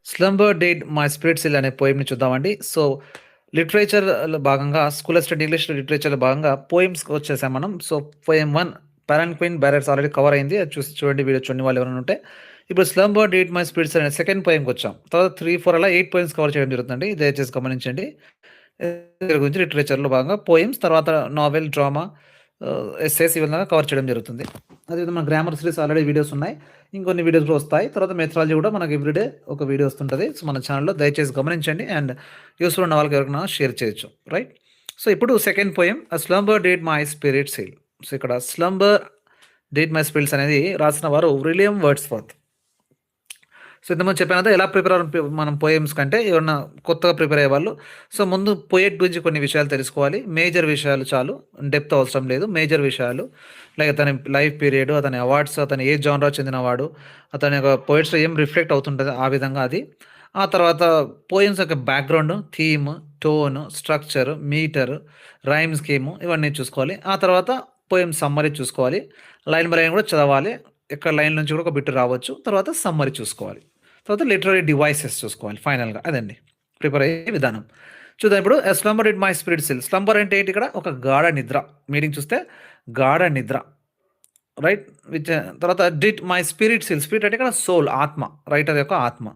'Slumber did my spirit seal' అనే పోయెమ్‌ని చూద్దామండి. సో, లిటరేచర్‌లో భాగంగా స్కూల్ ఆఫ్ స్టడీ ఇంగ్లీష్ లిటరేచర్‌లో భాగంగా పోయెమ్స్‌కి వచ్చేసాం మనం. So, poem 1 'palanquin bearers' already cover అయింది. అది చూసి చూడండి వీడియో చూడని వాళ్ళు ఎవరైనా ఉంటే. ఇప్పుడు 'slumber did my spirit seal' అనే సెకండ్ పోయెమ్‌కొచ్చాం. తర్వాత 3, 4 అలా 8 పోయెమ్స్ కవర్ చేయడం జరుగుతుందండి. దయచేసి గమనించండి. దీని గురించి లిటరేచర్‌లో భాగంగా పోయెమ్స్, తర్వాత నావెల్, డ్రామా, ఎస్సేస్ ఈ విధంగా కవర్ చేయడం జరుగుతుంది. అదేవిధంగా మన గ్రామర్ సిరీస్ ఆల్రెడీ వీడియోస్ ఉన్నాయి. ఇంకొన్ని వీడియోస్ కూడా వస్తాయి. తర్వాత మెథడాలజీ కూడా మనకి ఎవ్రీడే ఒక వీడియో వస్తుంటది. సో, మన ఛానెల్‌లో దయచేసి గమనించండి అండ్ యూజ్‌ఫుల్ ఉన్న వాళ్ళకి ఎవరికైనా షేర్ చేయొచ్చు. రైట్. సో, ఇప్పుడు second poem 'a slumber did my spirit seal'. So, ఇక్కడ 'స్లంబర్ డిడ్ మై స్పిరిట్స్' అనేది రాసిన వారు విలియం వర్డ్స్‌వర్త్. సో, ఇంతకుముందు చెప్పాను కదా! ఎలా ప్రిపేర్ అవ్వాలి మనం పోయెమ్స్ కంటే ఎవరన్నా కొత్తగా ప్రిపేర్ అయ్యేవాళ్ళు. సో, ముందు పోయెట్ గురించి కొన్ని విషయాలు తెలుసుకోవాలి. మేజర్ విషయాలు చాలు. డెప్త్ అవసరం లేదు. మేజర్ విషయాలు లైక్ అతని లైఫ్ పీరియడ్, అతని అవార్డ్స్, అతను ఏ జానరా చెందినవాడు, అతని యొక్క పోయెట్స్‌లో ఏం రిఫ్లెక్ట్ అవుతుంటది ఆ విధంగా అది. ఆ తర్వాత పోయెమ్స్ యొక్క background, theme, tone, structure, meter, rhyme scheme ఇవన్నీ చూసుకోవాలి. ఆ తర్వాత పోయెమ్ సమ్మరీ చూసుకోవాలి. లైన్ బై లైన్ కూడా చదవాలి. ఎక్కడ లైన్ నుంచి కూడా ఒక బిట్ రావచ్చు. తర్వాత సమ్మరీ చూసుకోవాలి. తర్వాత లిటరరీ డివైసెస్ చూసుకోవాలి ఫైనల్‌గా. అదండి ప్రిపేర్ అయ్యే విధానం. చూద్దాం ఇప్పుడు 'a slumber did my spirit seal'. Slumber అంటే ఏంటి ఇక్కడ? ఒక గాఢ నిద్ర. మీనింగ్ చూస్తే గాఢ నిద్ర. రైట్. తర్వాత did my spirit seal. Spirit అంటే ఇక్కడ సోల్, ఆత్మ. రైటర్ యొక్క ఆత్మ.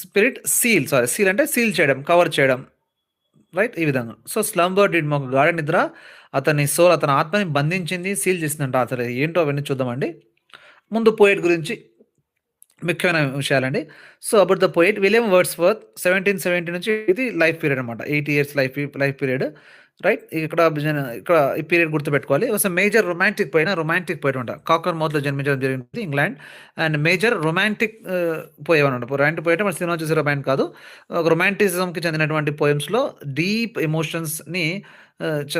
స్పిరిట్ సీల్ సీల్ అంటే సీల్ చేయడం, కవర్ చేయడం. రైట్. ఈ విధంగా. సో, స్లంబర్ డిడ్ ఒక గాఢ నిద్ర అతని సోల్, అతని ఆత్మని బంధించింది, సీల్ చేసిందంట. అసలు ఏంటో అవన్నీ చూద్దామండి. ముందు పోయెట్ గురించి ముఖ్యమైన విషయాలండి. So, about the poet William Wordsworth 1770 నుంచి ఇది లైఫ్ పీరియడ్ అనమాట. 80 ఇయర్స్ లైఫ్ పీరియడ్. రైట్. ఇక్కడ ఈ పీరియడ్ గుర్తుపెట్టుకోవాలి. Was a major romantic poet అంట. కాకర్ మౌత్‌లో జన్మించడం జరిగింది England. And major romantic poem అనమాట. రొమాంటిక్ పోయెట్ మన సినిమా చూసి రొమాంటిక్ కాదు. ఒక రొమాంటిసిజంకి చెందినటువంటి పోయెమ్స్‌లో డీప్ ఎమోషన్స్‌ని చ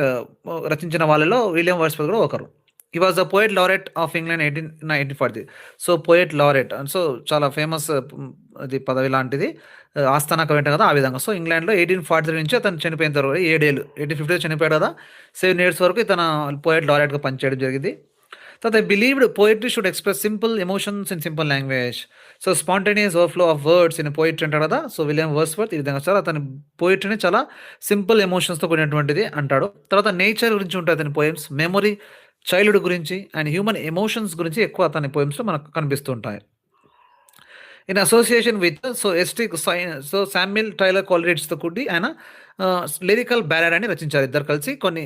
రచించిన వాళ్ళలో విలియం వర్డ్స్‌వర్త్ కూడా ఒకరు. He was the poet laureate of England 1840. So, poet laureate. So, చాలా ఫేమస్ అది పదవి లాంటిది. ఆస్థాన కవి అంటాం కదా! ఆ విధంగా. సో, ఇంగ్లాండ్‌లో 1843 నుంచి అతను చనిపోయేంత వరకు 7 ఏళ్ళు 1850లో చనిపోయాడు కదా! 7 ఇయర్స్ వరకు ఇతను పోయెట్ లారెట్‌గా పనిచేయడం జరిగింది. తర్వాత I believed poetry should express simple emotions in simple language. So, spontaneous overflow of words in poetry అంటాడు కదా! సో, విలియం వర్డ్స్‌వర్త్ ఈ విధంగా సార్ అతని పోయెట్రీని చాలా సింపుల్ ఎమోషన్స్‌తో కూడినటువంటిది అంటాడు. తర్వాత నేచర్ గురించి ఉంటాయి అతని పోయెమ్స్. మెమరీ, చైల్డ్‌హుడ్ గురించి అండ్ హ్యూమన్ ఎమోషన్స్ గురించి ఎక్కువ అతని పోయెమ్స్‌లో మనకు కనిపిస్తూ ఉంటాయి. In association with Samuel Taylor కోలరిడ్జ్‌తో కూడి ఆయన లిరికల్ బ్యాలడ్ అని రచించారు. ఇద్దరు కలిసి కొన్ని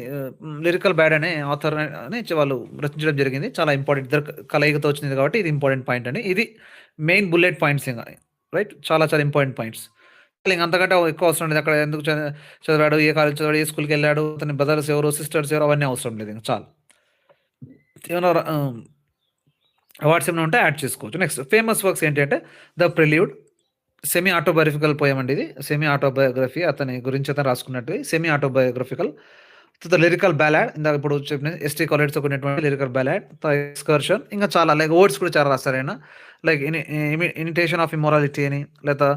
లిరికల్ బ్యాలడ్ అనే ఆథర్ అని వాళ్ళు రచించడం జరిగింది. చాలా ఇంపార్టెంట్ ఇద్దరు కలయికతో వచ్చింది కాబట్టి ఇది ఇంపార్టెంట్ పాయింట్ అండి. ఇది మెయిన్ బుల్లెట్ పాయింట్స్ ఇంగ. రైట్. చాలా చాలా ఇంపార్టెంట్ పాయింట్స్. అంతకంటే ఎక్కువ అవసరం లేదు. అక్కడ ఎందుకు చదివాడు, ఏ కాలేజ్ చదివాడు, ఏ స్కూల్‌కెళ్ళాడు, అతని బ్రదర్స్ ఎవరు, సిస్టర్స్ ఎవరు అవన్నీ అవసరం లేదు ఇంక చాలు. ఏమన్నా అవార్డ్స్ ఏమైనా ఉంటే యాడ్ చేసుకోవచ్చు. నెక్స్ట్ ఫేమస్ వర్క్స్ ఏంటంటే 'the prelude' semi autobiographical poem అండి ఇది. సెమీ ఆటోబయోగ్రఫీ అతని గురించి అతను రాసుకున్నట్టువి సెమీ ఆటోబయోగ్రఫికల్. తర్వాత లిరికల్ బ్యాలడ్ ఇందాక ఇప్పుడు చెప్పిన ఎస్టీ కాలేజ్‌తో కూడినటువంటి లిరికల్ బ్యాలడ్. ఎక్స్కర్షన్ ఇంకా చాలా లైక్ వర్డ్స్ కూడా చాలా రాస్తారు ఆయన. లైక్ ఇమిటేషన్ ఆఫ్ ఇమ్మోరాలిటీ అని లేదా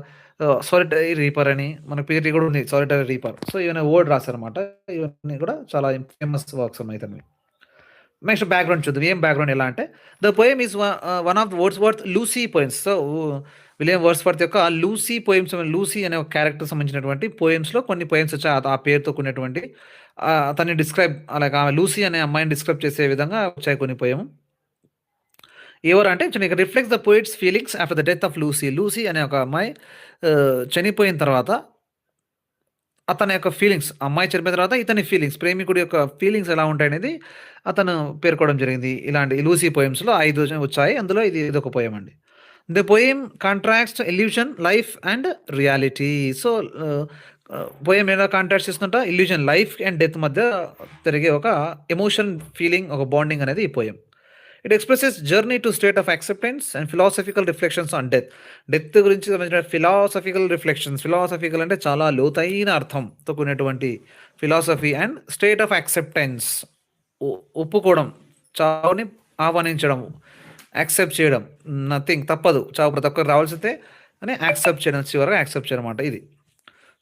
సాలిటరీ రీపర్ అని మనకు పీటీ కూడా ఉంది సాలిటరీ రీపర్. సో, ఇవన్నీ వర్డ్ రాశారన్నమాట. ఇవన్నీ కూడా చాలా ఫేమస్ వర్క్స్ ఉన్నాయి ఇతనివి. నెక్స్ట్ బ్యాక్‌గ్రౌండ్ చూద్దాం. ఏం బ్యాక్‌గ్రౌండ్ ఎలా అంటే the poem is one of Wordsworth Lucy poems. So, William Wordsworth యొక్క లూసీ పోయెమ్స్ లూసీ అనే ఒక క్యారెక్టర్‌కి సంబంధించినటువంటి పోయెమ్స్‌లో కొన్ని పోయెమ్స్ వచ్చాయి. ఆ పేరుతో కూడినటువంటి అతన్ని డిస్క్రైబ్ అలాగే ఆమె లూసీ అనే అమ్మాయిని డిస్క్రైబ్ చేసే విధంగా వచ్చాయి కొన్ని పోయెమ్. ఎవరంటే ఇక reflects the poets feelings after the death of Lucy. Lucy అనే ఒక అమ్మాయి చనిపోయిన తర్వాత అతని యొక్క ఫీలింగ్స్, అమ్మాయి చనిపోయిన తర్వాత ఇతని ఫీలింగ్స్, ప్రేమికుడి యొక్క ఫీలింగ్స్ ఎలా ఉంటాయనేది అతను పేర్కోవడం జరిగింది. ఇలాంటి లూసీ పోయెమ్స్‌లో 5 వచ్చాయి. అందులో ఇదొక పోయెమ్ అండి. The poem contracts illusion, life and reality. So, poem ఎలా కాంట్రాక్ట్ చేస్తుందంట ఇల్యూషన్, లైఫ్ అండ్ డెత్ మధ్య జరిగే ఒక ఎమోషన్, ఫీలింగ్, ఒక బాండింగ్ అనేది ఈ poem. It expresses journey to state of acceptance and philosophical reflections on death. Death గురించి సంబంధించిన ఫిలాసఫికల్ రిఫ్లెక్షన్స్. ఫిలాసఫికల్ అంటే చాలా లోతైన అర్థంతో కూడినటువంటి philosophy and state of acceptance ఒప్పుకోవడం, చావుని ఆహ్వానించడం, యాక్సెప్ట్ చేయడం. నథింగ్ తప్పదు. చావు ప్రతి ఒక్కరికి రావాల్సిందే అని యాక్సెప్ట్ చేయడం, చివరగా యాక్సెప్ట్ చేయడం అన్నమాట ఇది.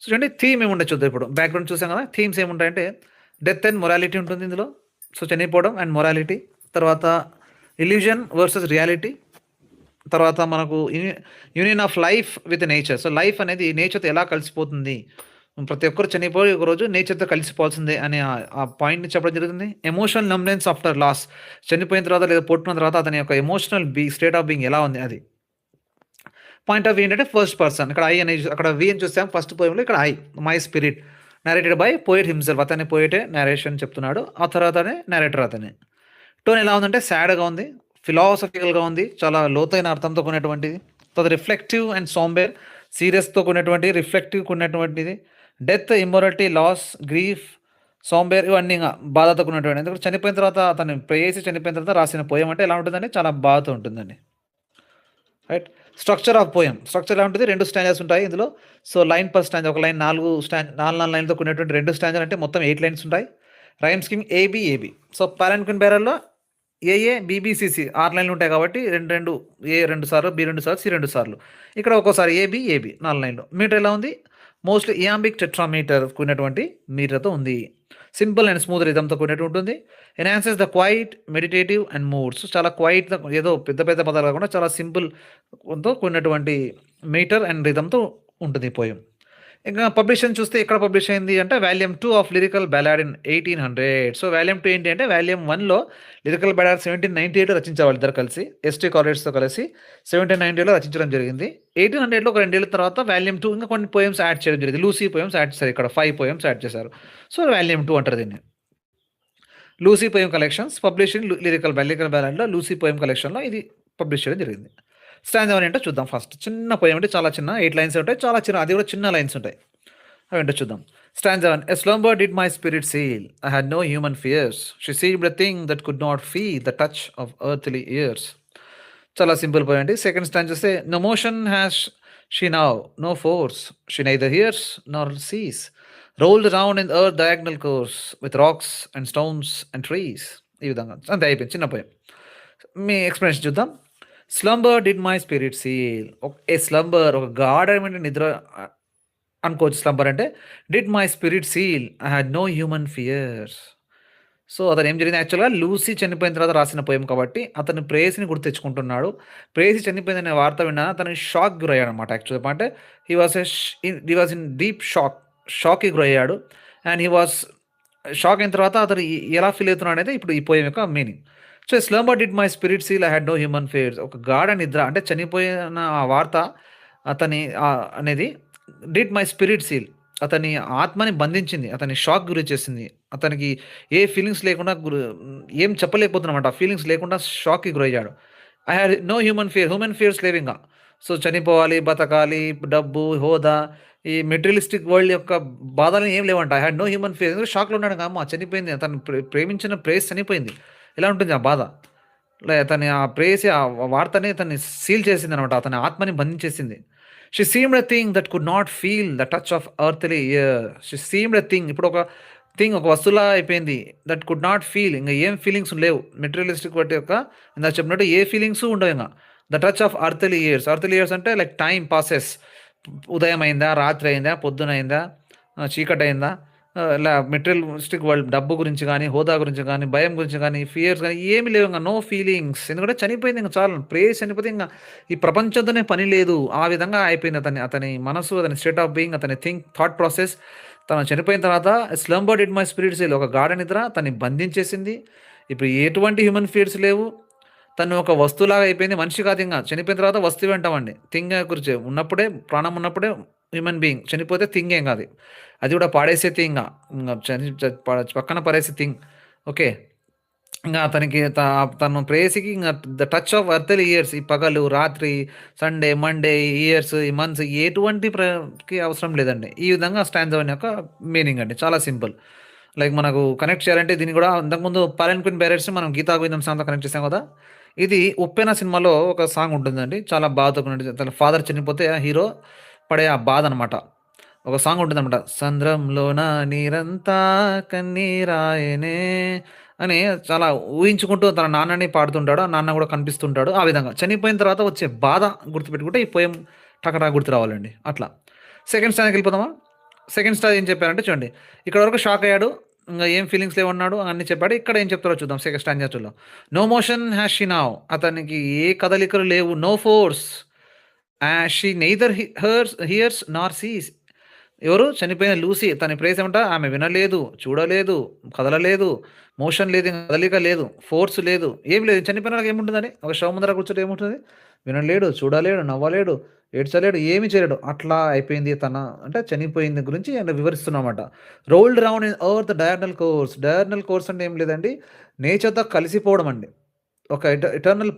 సో, చూడండి థీమ్ ఏముంటాయి చూద్దాం ఇప్పుడు. బ్యాక్‌గ్రౌండ్ చూసాం కదా! థీమ్స్ ఏముంటాయంటే డెత్ అండ్ మొరాలిటీ ఉంటుంది ఇందులో. సో, చనిపోవడం అండ్ మొరాలిటీ. తర్వాత ఇల్యూజన్ వర్సెస్ రియాలిటీ. తర్వాత మనకు union of life with nature. So, life అనేది నేచర్‌తో ఎలా కలిసిపోతుంది. ప్రతి ఒక్కరు చనిపోయి ఒకరోజు నేచర్‌తో కలిసిపోవాల్సిందే అనే ఆ పాయింట్‌ని చెప్పడం జరుగుతుంది. Emotional numbness after loss. చనిపోయిన తర్వాత లేదా పుట్టిన తర్వాత అతని యొక్క ఎమోషనల్ స్టేట్ ఆఫ్ బీయింగ్ ఎలా ఉంది అది. పాయింట్ ఆఫ్ వ్యూ ఏంటంటే ఫస్ట్ పర్సన్. ఇక్కడ ఐ అనేది అక్కడ వి అని చూసాం ఫస్ట్ పోయెమ్‌లో, ఇక్కడ I. My spirit. Narrated by poet himself. అతనే పోయెటే నేరేషన్ చెప్తున్నాడు. ఆ తర్వాతనే నేరేటర్ అతనే. టోన్ ఎలా ఉందంటే సాడ్‌గా ఉంది. ఫిలాసఫికల్‌గా ఉంది. చాలా లోతైన అర్థంతో కూడినటువంటిది. తర్వాత రిఫ్లెక్టివ్ అండ్ సోంబేర్. సీరియస్‌తో కూడినటువంటి, రిఫ్లెక్టివ్ కూడినటువంటిది. Death, immorality, loss, grief, sombre ఇవన్నీ బాధతో కూడినటువంటిది. ఎందుకంటే చనిపోయిన తర్వాత అతను ప్రేయసి చనిపోయిన తర్వాత రాసిన పోయెమ్ అంటే ఎలా ఉంటుందంటే చాలా బాధతో ఉంటుందండి. Right. Structure of poem. Structure ఎలా ఉంటుంది? 2 స్టాంజాస్ ఉంటాయి ఇందులో. So, line per stanza. ఒక లైన్ 4 లైన్‌లతో కూడినటువంటి 2 స్టాంజాలు అంటే మొత్తం 8 లైన్స్ ఉంటాయి. Rhyme scheme AB, AB. So, palanquin బేరర్‌లో ఏఏ, బీబీసీసీ 6 లైన్‌లు ఉంటాయి కాబట్టి 2 ఏ 2 సార్లు, బీ 2 సార్లు, సి 2 సార్లు. ఇక్కడ ఒక్కోసారి ఏబీ, ఏబీ 4 లైన్‌లు. మీటర్ ఎలా ఉంది? మోస్ట్‌లీ ఇయాంబిక్ టెట్రామీటర్ కూడినటువంటి మీటర్‌తో ఉంది. సింపుల్ అండ్ స్మూత్ రిథమ్‌తో కూడినట్టు ఉంటుంది. Enhances the quiet, meditative and moods. చాలా క్వైట్‌గా ఏదో పెద్ద పెద్ద పదాలు కాకుండా చాలా సింపుల్‌తో కూడినటువంటి మీటర్ అండ్ రిథమ్‌తో ఉంటుంది ఈ పోయెమ్. ఇంకా పబ్లిషన్ చూస్తే ఎక్కడ పబ్లిష్ అయింది అంటే volume 2 of lyrical ballad in 1800. So, volume 2 ఏంటి అంటే వాల్యూమ్ 1లో లిరికల్ బ్యాలాడ్ 1798 రచించారు వాళ్ళిద్దరు కలిసి. ఎస్టీ కాలేజ్‌తో కలిసి 1798లో రచించడం జరిగింది. 1800లో ఒక 2 ఏళ్ల తర్వాత వాల్యూమ్ 2 ఇంకా కొన్ని పోయెమ్స్ యాడ్ చేయడం జరిగింది. లూసీ పోయెమ్స్ యాడ్ చేశారు. ఇక్కడ 5 పోయెమ్స్ యాడ్ చేశారు. సో, వాల్యూమ్ 2 అంటారు దీన్ని. Lucy poem collections publish in lyrical బ్యాలాడ్‌లో లూసీ పోయెమ్ కలెక్షన్‌లో ఇది పబ్లిష్ చేయడం జరిగింది. స్టాంజా 1 ఏంటో చూద్దాం ఫస్ట్. చిన్న పోయెమ్ అంటే చాలా చిన్న 8 లైన్స్ ఉంటాయి. చాలా చిన్న, అది కూడా చిన్న లైన్స్ ఉంటాయి. అవేంటో చూద్దాం. Stanza 1. A slumber did my spirit seal. I had no human fears. She seemed a thing that could not feel the touch of earthly years. చాలా సింపుల్ పోయెమ్ అండి. సెకండ్ స్టాంజా చూస్తే no motion has she now, no force. She neither hears nor sees. Rolled around in earth diagonal course with rocks and stones and trees. ఈ విధంగా అంతే అయిపోయింది చిన్న పోయెమ్. మీ ఎక్స్‌ప్లనేషన్ చూద్దాం. Slumber did my spirit seal. A slumber ఒక గాఢమైన నిద్ర అనుకోవచ్చు స్లంబర్ అంటే. Did my spirit seal. I had no human fears. So, అతను ఏం జరిగింది యాక్చువల్‌గా లూసీ చనిపోయిన తర్వాత రాసిన పోయెమ్ కాబట్టి అతను ప్రేయసిని గుర్తు తెచ్చుకుంటున్నాడు. ప్రేయసి చనిపోయిందనే వార్త విన్న అతను షాక్‌కి గురయ్యాడనమాట యాక్చువల్‌గా. అంటే హి వాస్ ఇన్ డీప్ షాక్‌కి గురయ్యాడు. అండ్ షాక్ అయిన తర్వాత అతను ఎలా ఫీల్ అవుతున్నాడు అనేది ఇప్పుడు ఈ పోయెమ్ యొక్క meaning. So, slumber did my spirit seal I had no human fears. ఒక గాఢ నిద్ర అంటే చనిపోయిన ఆ వార్త అతని అనేది డిడ్ మై స్పిరిట్ సీల్. అతని ఆత్మని బంధించింది. అతన్ని షాక్ గురి చేసింది. అతనికి ఏ ఫీలింగ్స్ లేకుండా ఏం చెప్పలేకపోతున్నాడన్నమాట. ఆ ఫీలింగ్స్ లేకుండా షాక్‌కి గురయ్యాడు. I had no human fears లేవింక. సో, చనిపోవాలి, బతకాలి, డబ్బు, హోదా, ఈ మెటీరియలిస్టిక్ వరల్డ్ యొక్క బాధలు ఏం లేవంట. I had no human fears. ఎందుకంటే షాక్‌లో ఉన్నాడు. అమ్మ చనిపోయింది. తను ప్రేమించిన ప్రేయసి చనిపోయింది. ఎలా ఉంటుంది ఆ బాధ? అతని ఆ ప్రేయసి ఆ వార్తని అతన్ని సీల్ చేసిందనమాట. అతని ఆత్మని బంధించేసింది. She seemed a thing that could not feel the touch of earthly year. She seemed a thing. ఇప్పుడు ఒక థింగ్ ఒక వస్తువులా అయిపోయింది. That could not feel. ఇంక ఏం ఫీలింగ్స్ లేవు. మెటీరియలిస్టిక్ వాటి యొక్క ఇందాక చెప్పినట్టు ఏ ఫీలింగ్స్ ఉండవు ఇంగ. The touch of earthly years. Earthly years అంటే లైక్ టైమ్ పాసెస్. ఉదయం అయిందా? రాత్రి అయిందా? పొద్దునయిందా? చీకటయిందా? ఇలా మెటీరియలిస్టిక్ వరల్డ్ డబ్బు గురించి గానీ, హోదా గురించి గానీ, భయం గురించి గానీ, ఫియర్స్ గానీ ఏమి లేవు ఇంగ. No feelings. ఎందుకంటే చనిపోయింది ఇంక చాలు. ప్రేయసి చనిపోతే ఇంగ ఈ ప్రపంచంతోనే పని లేదు. ఆ విధంగా అయిపోయింది అతని మనసు, అతని స్టేట్ ఆఫ్ బీయింగ్, అతని థాట్ ప్రాసెస్. తను చనిపోయిన తర్వాత slumber did my spirit seal. ఒక గాఢ నిద్ర తనని బంధించేసింది. ఇప్పుడు ఎటువంటి హ్యూమన్ ఫియర్స్ లేవు. తను ఒక వస్తువులాగా అయిపోయింది. మనిషి కాదు ఇంగ. చనిపోయిన తర్వాత వస్తువే అంటామండి. థింగ్ గురించి ఉన్నప్పుడే ప్రాణం ఉన్నప్పుడే హ్యూమన్ బీయింగ్. చనిపోతే థింగ్ ఏం కాదు. అది కూడా పాడేసే థింగ్. ఇంగ పక్కన పడేసే థింగ్. ఓకే. ఇంగ అతనికి తను ప్రేయసికి ఇంగ the touch of earthly years. ఈ పగలు, రాత్రి, సండే, మండే, ఇయర్స్, ఈ మంత్స్ ఎటువంటి కి అవసరం లేదండి. ఈ విధంగా స్టాంజా 1 యొక్క మీనింగ్ అండి. చాలా సింపుల్. లైక్ మనకు కనెక్ట్ చేయాలంటే దీన్ని కూడా ఇంతకుముందు 'పాలెన్‌క్విన్ బేరర్స్‌ని' మనం 'గీతా గోవిందం' సాంగ్‌తో కనెక్ట్ చేసాం కదా! ఇది 'ఉప్పెన' సినిమాలో ఒక సాంగ్ ఉంటుందండి. చాలా బాధతో కూడినది. తన ఫాదర్ చనిపోతే ఆ హీరో పడే ఆ బాధ అనమాట. ఒక సాంగ్ ఉంటుందనమాట. సంద్రంలోన నీరంతా కన్నీరాయెనే అని చాలా ఊహించుకుంటూ తన నాన్నని పాడుతుంటాడు. ఆ నాన్న కూడా కనిపిస్తుంటాడు. ఆ విధంగా చనిపోయిన తర్వాత వచ్చే బాధ గుర్తుపెట్టుకుంటే ఈ పోయెమ్ టకటక గుర్తు రావాలండి. అట్లా. సెకండ్ స్టాంజాకెళ్ళిపోదామా? సెకండ్ స్టాంజా ఏం చెప్పారంటే చూడండి. ఇక్కడి వరకు షాక్ అయ్యాడు. ఇంగా ఏం ఫీలింగ్స్ లేవన్నాడు అన్నీ చెప్పాడు. ఇక్కడ ఏం చెప్తాడో చూద్దాం సెకండ్ స్టాంజా 2లో. No motion has she now. అతనికి ఏ కదలికలు లేవు. No force. She neither hears nor sees. ఎవరు? చనిపోయిన లూసీ. తన ప్రేయసేమంట ఆమె వినలేదు, చూడలేదు, కదలలేదు, మోషన్ లేదు, కదలిక లేదు, ఫోర్స్ లేదు, ఏం లేదు. చనిపోయిన వాళ్ళకి ఏముంటుందని? ఒక శవం ముందర కూర్చుంటే ఏముంటుంది? వినలేడు, చూడలేడు, నవ్వలేడు, ఏడ్చలేడు, ఏమి చేయలేడు. అట్లా అయిపోయింది తన అంటే చనిపోయింది గురించి ఆయన వివరిస్తున్నామట. Rolled round in earth diagonal course. Diagonal course అంటే ఏం లేదండి, నేచర్‌తో కలిసిపోవడం అండి. ఒక ఇంటర్నల్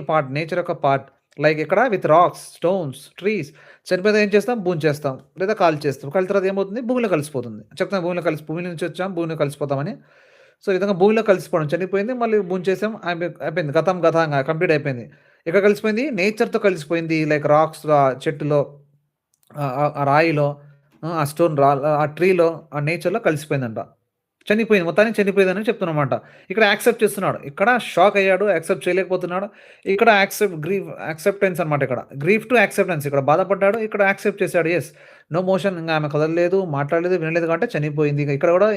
పార్ట్ నేచర్ యొక్క పార్ట్. లైక్ ఇక్కడ విత్ రాక్స్, స్టోన్స్, ట్రీస్. చనిపోతే ఏం చేస్తాం? భూంచేస్తాం లేదా కాల్చేస్తాం. కాలిన తర్వాత ఏమవుతుంది? భూమిలో కలిసిపోతుంది. చెప్తాం భూమి నుంచి వచ్చాం, భూమిలో కలిసిపోతామని. సో, ఈ విధంగా భూమిలో కలిసిపోవడం. చనిపోయింది, మళ్ళీ భూంచేసాం, అయిపోయింది. గతాంగా కంప్లీట్ అయిపోయింది. ఎక్కడ కలిసిపోయింది? నేచర్‌తో కలిసిపోయింది. లైక్ రాక్స్‌లో, ఆ చెట్టులో, ఆ రాయిలో, ఆ స్టోన్ ఆ ట్రీలో, ఆ నేచర్‌లో కలిసిపోయిందంట. చనిపోయింది. మొత్తానికి చనిపోయిందని చెప్తున్నమాట. ఇక్కడ యాక్సెప్ట్ చేస్తున్నాడు. ఇక్కడ షాక్ అయ్యాడు. యాక్సెప్ట్ చేయలేకపోతున్నాడు. ఇక్కడ యాక్సెప్టెన్స్ అనమాట ఇక్కడ. Grief to acceptance. ఇక్కడ బాధపడ్డాడు. ఇక్కడ యాక్సెప్ట్ చేశాడు. యెస్. No motion. ఇంగ ఆమె కదలలేదు, మాట్లాడలేదు, వినలేదు కాబట్టి చనిపోయింది. ఇక్కడ కూడా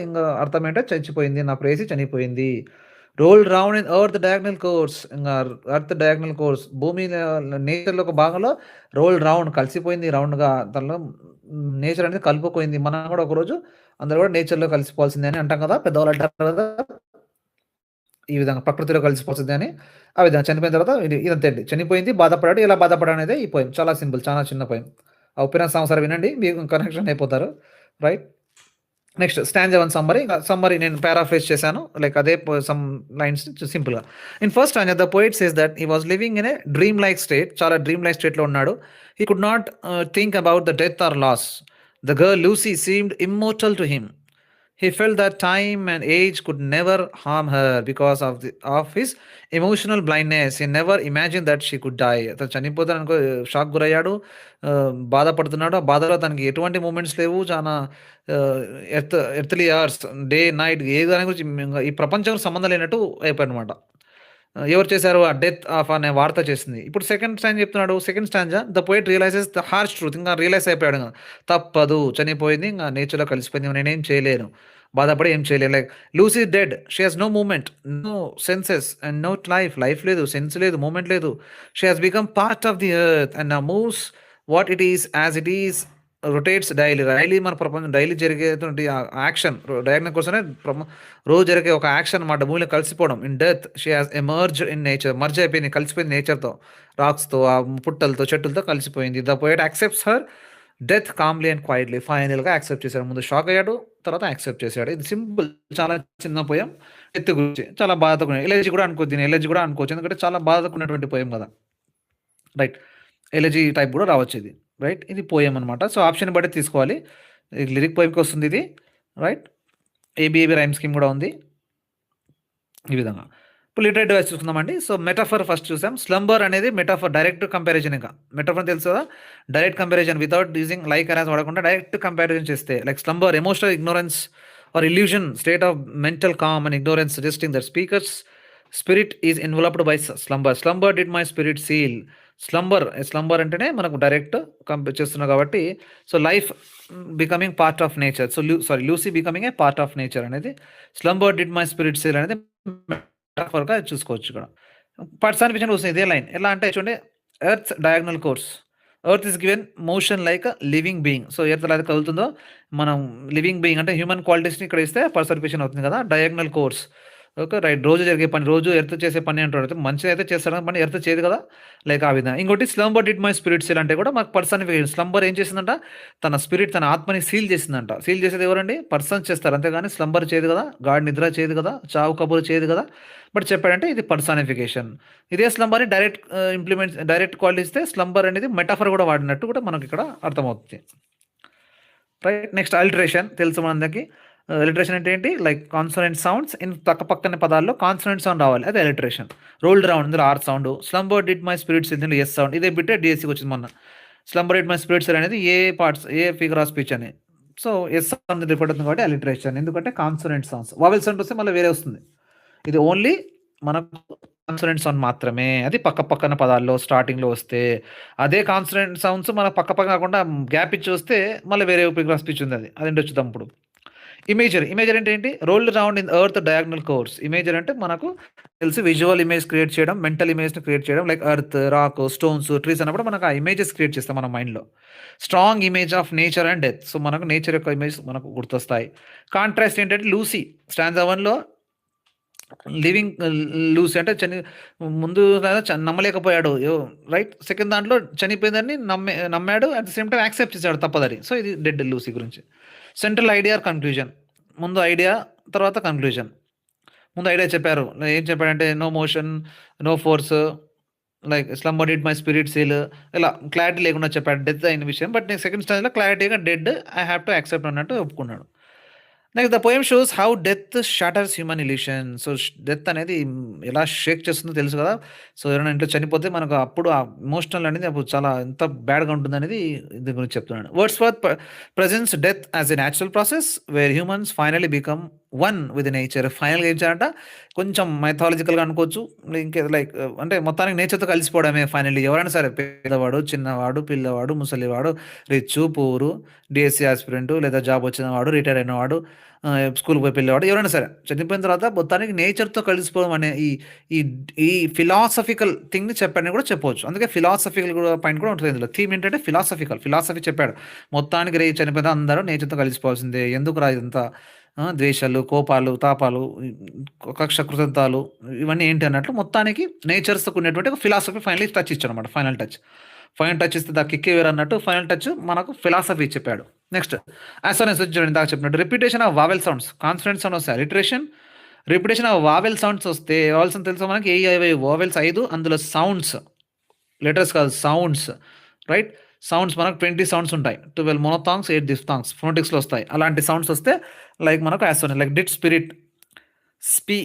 అర్థం ఏంటంటే చచ్చిపోయింది. నా ప్రేయసి చనిపోయింది. Rolled round in earth diagonal course. Earth diagonal course. భూమి నేచర్‌లో ఒక భాగంలో రోల్డ్ రౌండ్ కలిసిపోయింది రౌండ్‌గా. దానిలో నేచర్ అనేది కలిపిపోయింది. మనం కూడా ఒకరోజు అందరూ కూడా నేచర్‌లో కలిసిపోవాల్సిందే అని అంటాం కదా! పెద్దవాళ్ళు అంటారు కదా! ఈ విధంగా ప్రకృతిలో కలిసిపోవాల్సిందే అని. ఆ విధంగా చనిపోయిన తర్వాత ఇదంతే అండి. చనిపోయింది, బాధపడ్డాడు. ఎలా బాధపడ్డాడు అనేదే ఈ పోయెమ్. చాలా సింపుల్. చాలా చిన్న పోయెమ్. ఆ 'ఉప్పెన' సాంగ్ వినండి. మీకు కనెక్షన్ అయిపోతారు. Right. Next stanza 1 summary. Summary నేను పారాఫ్రేజ్ చేశాను. లైక్ అదే సమ్ లైన్స్ సింపుల్‌గా. In first stanza the poet says that he was living in a dream like state. చాలా డ్రీమ్ లైక్ స్టేట్‌లో ఉన్నాడు. He could not think about the death or loss. The girl Lucy seemed immortal to him. He felt that time and age could never harm her because of his emotional blindness. He never imagined that she could die. అతను చనిపోతాడనుకో shock గురయ్యాడు. బాధపడుతున్నాడు. ఆ బాధలో తనకి ఎటువంటి moments లేవు. చానా ఆహ్, ఎర్త్‌లీ అవర్స్, డే, నైట్ ఏ దాని గురించి ఈ ప్రపంచంతో సంబంధం లేనట్టు అయిపోయాడనమాట. ఎవరు చేశారు? ఆ డెత్ ఆఫ్ అనే వార్త చేసింది. ఇప్పుడు సెకండ్ స్టాంజా చెప్తున్నాడు. Second stanza the poet realizes the harsh truth. ఇంక రియలైజ్ అయిపోయాడు. తప్పదు. చనిపోయింది. ఇంక నేచర్‌లో కలిసిపోయింది. నేనేం చేయలేను. బాధపడి ఏం చేయలేను. Like Lucy dead. She has no movement, no senses and no life. Life లేదు, సెన్స్ లేదు, మూవ్‌మెంట్ లేదు. She has become part of the earth and now moves what it is as it is rotates daily. మన ప్రపంచం daily జరిగేటువంటి action diagonal కోసమే రోజు జరిగే ఒక యాక్షన్ అన్నమాట. భూమిలో కలిసిపోవడం. In death she has emerged in nature. Merge అయిపోయింది, కలిసిపోయింది నేచర్‌తో. రాక్స్‌తో, ఆ పుట్టలతో, చెట్టులతో కలిసిపోయింది. The poet accepts her death calmly and quietly. ఫైనల్‌గా యాక్సెప్ట్ చేశాడు. ముందు షాక్ అయ్యాడు. తర్వాత యాక్సెప్ట్ చేశాడు. ఇది సింపుల్. చాలా చిన్న పోయెమ్. డెత్ గురించి. చాలా బాధగా ఎలేజీ కూడా అనుకోవచ్చు. దీన్ని ఎలేజీ కూడా అనుకోవచ్చు. ఎందుకంటే చాలా బాధకున్నటువంటి పోయెమ్ కదా! రైట్. ఎలేజీ టైప్ కూడా రావచ్చు ఇది. రైట్. ఇది పోయెమ్ అనమాట. సో, ఆప్షన్ బట్టి తీసుకోవాలి. లిరిక్ పోయెమ్‌కొస్తుంది ఇది. రైట్. ఏబీఏబీ రైమ్ స్కీమ్ కూడా ఉంది. ఈ విధంగా. ఇప్పుడు లిటరేట్ డివైస్ చూసుకుందామండి. సో, మెటాఫర్ ఫస్ట్ చూసాం. స్లంబర్ అనేది మెటాఫర్, డైరెక్ట్ కంపారిజన్ ఇక. మెటాఫర్ తెలుసు కదా! Direct comparison without using like, as వాడకుండా డైరెక్ట్ కంపారిజన్ చేస్తే like slumber emotional ignorance or illusion, state of mental calm and ignorance suggesting that speaker's spirit is enveloped by slumber. Slumber did my spirit seal. Slumber అంటేనే మనకు direct compare చేస్తున్నాం కాబట్టి, so, life becoming part of nature. So, Lucy becoming a part of nature అనేది slumber did my spirit seal అనేది మెటాఫర్‌గా చూసుకోవచ్చు ఇక్కడ. Personification వస్తుంది ఇదే లైన్. ఎలా అంటే చూడండి, earth diagonal course. Earth is given motion like a living being. So, earth ఎలా అయితే కదులుతుందో మనం లివింగ్ బీయింగ్ అంటే హ్యూమన్ క్వాలిటీస్‌ని ఇక్కడ ఇస్తే పర్సనిఫికేషన్ అవుతుంది కదా! Diagonal course. ఓకే. రైట్. రోజు జరిగే పని, రోజు ఎర్త్ చేసే పని అంటాడు. అయితే మంచిదైతే చేస్తాడు కానీ పని ఎర్త్ చేయదు కదా! లైక్ ఆ విధంగా. ఇంకోటి slumber did my spirit seal అంటే కూడా మాకు పర్సనిఫికేషన్. స్లంబర్ ఏం చేసిందంట? తన స్పిరిట్, తన ఆత్మని సీల్ చేసిందంట. సీల్ చేసేది ఎవరండి? పర్సన్స్ చేస్తారు. అంతేగాని స్లంబర్ చేయదు కదా! గాడ్ నిద్ర చేయదు కదా! చావు కబురు చేయదు కదా! బట్ చెప్పాడంటే ఇది పర్సనిఫికేషన్. ఇదే స్లంబర్‌ని డైరెక్ట్ క్వాలిటీ ఇస్తే స్లంబర్ అనేది మెటాఫర్ కూడా వాడినట్టు కూడా మనకిక్కడ అర్థమవుతుంది. రైట్. నెక్స్ట్ అలిటరేషన్ తెలుసు మనందరికీ. అలిటరేషన్ అంటే ఏంటి? లైక్ కాన్సోనెంట్ సౌండ్స్ ఇన్ పక్కపక్కన పదాల్లో కాన్సోనెంట్ సౌండ్ రావాలి. అదే అలిటరేషన్. రోల్డ్ రౌండ్ ఇందులో R sound. Slumber did my spirits ఇందులో ఎస్ సౌండ్. ఇదే బిట్టే డీఎస్సీకి వచ్చింది మొన్న. స్లంబర్ డిడ్ మై స్పిరిట్స్ అనేది ఏ ఫిగర్ ఆఫ్ స్పీచ్ అని. సో, ఎస్ సౌండ్ రిపీట్ అవుతుంది కాబట్టి అలిటరేషన్. ఎందుకంటే కాన్సోనెంట్ సౌండ్స్. వవెల్ సౌండ్ వస్తే మళ్ళీ వేరే వస్తుంది. ఇది ఓన్లీ మనకు కాన్సోనెంట్ సౌండ్ మాత్రమే. అది పక్కన పదాల్లో స్టార్టింగ్‌లో వస్తే. అదే కాన్సోనెంట్ సౌండ్స్ మన పక్క కాకుండా గ్యాప్ ఇచ్చి వస్తే మళ్ళీ వేరే ఫిగర్ ఆఫ్ స్పీచ్ ఉంది అది. అదేంటో చూద్దాం ఇప్పుడు. ఇమేజర్ అంటే ఏంటి? Rolled round in earth diagonal course. ఇమేజర్ అంటే మనకు తెలుసు విజువల్ ఇమేజ్ క్రియేట్ చేయడం, మెంటల్ ఇమేజ్‌ని క్రియేట్ చేయడం. Like earth, rock, stones, trees అన్నప్పుడు మనకు ఆ ఇమేజెస్ క్రియేట్ చేస్తాం మన మైండ్‌లో. Strong image of nature and death. So, మనకు నేచర్ యొక్క ఇమేజ్ మనకు గుర్తొస్తాయి. కాంట్రాస్ట్ ఏంటంటే లూసీ స్టాంజా 1లో లివింగ్ లూసీ అంటే ముందు నమ్మలేకపోయాడు. రైట్? సెకండ్ దాంట్లో చనిపోయిందని నమ్మాడు. At the same time accept చేసాడు తప్పదని. సో, ఇది డెడ్ లూసీ గురించి. Central idea or conclusion. ముందు ఐడియా, తర్వాత కన్క్లూజన్. ముందు ఐడియా చెప్పారు. ఏం చెప్పాడంటే no motion, no force, like slum did my spirit seal, ఇలా క్లారిటీ లేకుండా చెప్పాడు డెత్ అయిన విషయం. బట్ నేను సెకండ్ స్టేజ్‌లో క్లారిటీగా dead, I have to accept అన్నట్టు ఒప్పుకున్నాడు. Next the poem shows how death షాటర్స్ human illusion. So, death అనేది ఎలా షేక్ చేస్తుందో తెలుసు కదా! సో, ఎవరైనా ఇంట్లో చనిపోతే మనకు అప్పుడు ఆ ఎమోషనల్ అనేది అప్పుడు చాలా ఎంత బ్యాడ్‌గా ఉంటుందనేది దీని గురించి చెప్తున్నాడు. Wordsworth presents death as a natural process where humans finally become one with nature. ఫైనల్‌గా ఏం చేయాలంట, కొంచెం మైథాలజికల్‌గా అనుకోవచ్చు. లైక్ అంటే మొత్తానికి నేచర్‌తో కలిసిపోవడమే ఫైనల్లీ. ఎవరైనా సరే పేదవాడు, చిన్నవాడు, పిల్లవాడు, ముసలివాడు, రిచ్చు, పూరు, డీఎస్సీ యాస్పిరెంటు లేదా జాబ్ వచ్చినవాడు, రిటైర్ అయినవాడు, స్కూల్‌కి పోయి పిల్లవాడు ఎవరైనా సరే చనిపోయిన తర్వాత మొత్తానికి నేచర్‌తో కలిసిపోవడం అనే ఈ ఈ ఈ ఫిలాసఫికల్ థింగ్‌ని చెప్పాడని కూడా చెప్పవచ్చు. అందుకే ఫిలాసఫికల్ కూడా పాయింట్ కూడా ఉంటుంది ఇందులో. థీమ్ ఏంటంటే ఫిలాసఫీ చెప్పాడు. మొత్తానికి చనిపోయిన అందరూ నేచర్‌తో కలిసిపోవాల్సిందే. ఎందుకురా ఇదంతా ద్వేషాలు, కోపాలు, తాపాలు, కక్ష కృతజ్ఞతలు ఇవన్నీ ఏంటి అన్నట్లు మొత్తానికి నేచర్స్‌తో కూడినటువంటి ఒక ఫిలాసఫీ ఫైనల్లీ టచ్ ఇచ్చాడన్నమాట. Final touch. ఫైనల్ టచ్ ఇస్తే దా కిక్కే వేరు అన్నట్టు ఫైనల్ టచ్ మనకు ఫిలాసఫీ చెప్పాడు. నెక్స్ట్ అసోనెన్స్ చూడండి ఇందాక చెప్పినట్టు repetition of vowel sounds, consonant sound వస్తాయి. రిపిటేషన్ ఆఫ్ వావెల్ సౌండ్స్ వస్తే వావెల్స్ అని తెలుసు మనకి. వావెల్స్ 5, అందులో సౌండ్స్, లెటర్స్ కాదు సౌండ్స్, రైట్? సౌండ్స్ మనకు 20 సౌండ్స్ ఉంటాయి. 12 మోనోథాంగ్స్, 8 డిఫ్థాంగ్స్ ఫోనెటిక్స్‌లో వస్తాయి. అలాంటి సౌండ్స్ వస్తే లైక్ మనకు అసోనెంట్ లైక్ డిడ్, స్పిరిట్, స్పీ,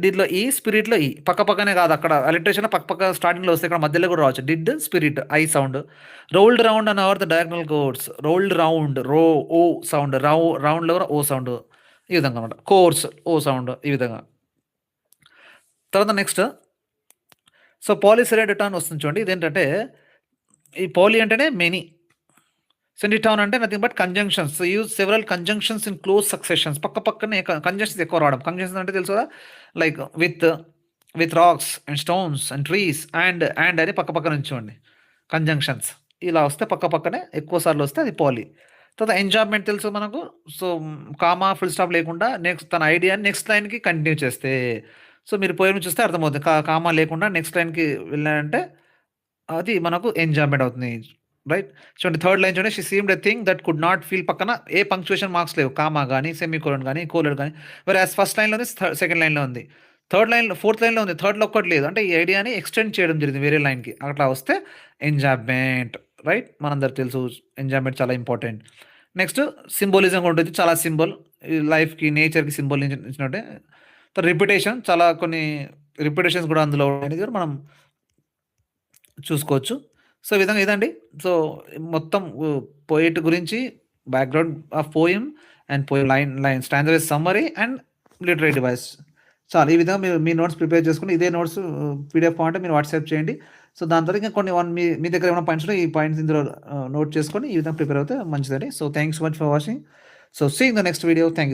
డిడ్‌లో ఈ, స్పిరిట్‌లో ఈ. పక్కనే కాదు, అక్కడ అలిటరేషన్ పక్క స్టార్టింగ్‌లో వస్తాయి. ఇక్కడ మధ్యలో కూడా రావచ్చు. Did, spirit, I sound. Rolled round on our the diagonal course. Rolled round, O sound. రౌండ్‌లో కూడా ఓ సౌండ్. ఈ విధంగా అనమాట. కోర్స్, ఓ సౌండ్ ఈ విధంగా. తర్వాత నెక్స్ట్ పాలిసిరేట్ టర్న్ వస్తుంది చూడండి. ఇదేంటంటే ఈ పాలి అంటేనే మెనీ, సెండిటౌన్ అంటే nothing but conjunctions. Use several conjunctions in close successions. పక్కనే కంజంక్షన్స్ ఎక్కువ రావడం. కంజంక్షన్స్ అంటే తెలుసు కదా, like with rocks and stones and trees and అని పక్కన ఉంచండి కంజంక్షన్స్. ఇలా వస్తే పక్కనే ఎక్కువ సార్లు వస్తే అది పాలి. తర్వాత ఎంజాయ్మెంట్ తెలుసు మనకు. సో, కామా, ఫుల్ స్టాప్ లేకుండా నెక్స్ట్ తన ఐడియాని నెక్స్ట్ లైన్కి కంటిన్యూ చేస్తే, సో మీరు పోయిన చూస్తే అర్థమవుతుంది. కామా లేకుండా నెక్స్ట్ లైన్కి వెళ్ళారంటే అది మనకు ఎంజాయ్మెంట్ అవుతుంది, రైట్? చూడండి థర్డ్ లైన్ చూడండి. She seemed a thing that could not feel. పక్కన ఏ పంక్చుయేషన్ మార్క్స్ లేవు. కామా కానీ, సెమీకోలన్ కానీ, కోలన్ కానీ. యాజ్ ఫస్ట్ లైన్లో ఉంది, సెకండ్ లైన్లో ఉంది, ఫోర్త్ లైన్లో ఉంది, థర్డ్లో ఒక్కటి లేదు. అంటే ఈ ఐడియాని ఎక్స్టెండ్ చేయడం జరిగింది వేరే లైన్కి. అట్లా వస్తే ఎంజాయ్మెంట్, రైట్? మనందరికి తెలుసు ఎంజాయ్మెంట్ చాలా ఇంపార్టెంట్. నెక్స్ట్ సింబోలిజం కూడా ఉంటుంది. చాలా సింబల్ ఈ లైఫ్కి, నేచర్కి సింబల్ ఇచ్చినట్టే. రిపిటేషన్, చాలా కొన్ని రిపిటేషన్స్ కూడా అందులో అనేది కూడా మనం చూసుకోవచ్చు. సో, ఈ విధంగా ఇదండి. సో, మొత్తం పోయెట్ గురించి background of poem and line stanza wise summary and literary device. చాలు. ఈ విధంగా మీరు మీ నోట్స్ ప్రిపేర్ చేసుకొని ఇదే నోట్స్ పీడిఎఫ్ ఫార్మాట్ మీరు వాట్సాప్ చేయండి. సో, దాని తర్వాత ఇంకా కొన్ని మీ దగ్గర ఏమైనా పాయింట్స్ ఉంటే ఈ పాయింట్స్ ఇందులో నోట్ చేసుకొని ఈ విధంగా ప్రిపేర్ అవుతే మంచిదండి. So, thank you so much for watching. So, see in the next video. Thank you.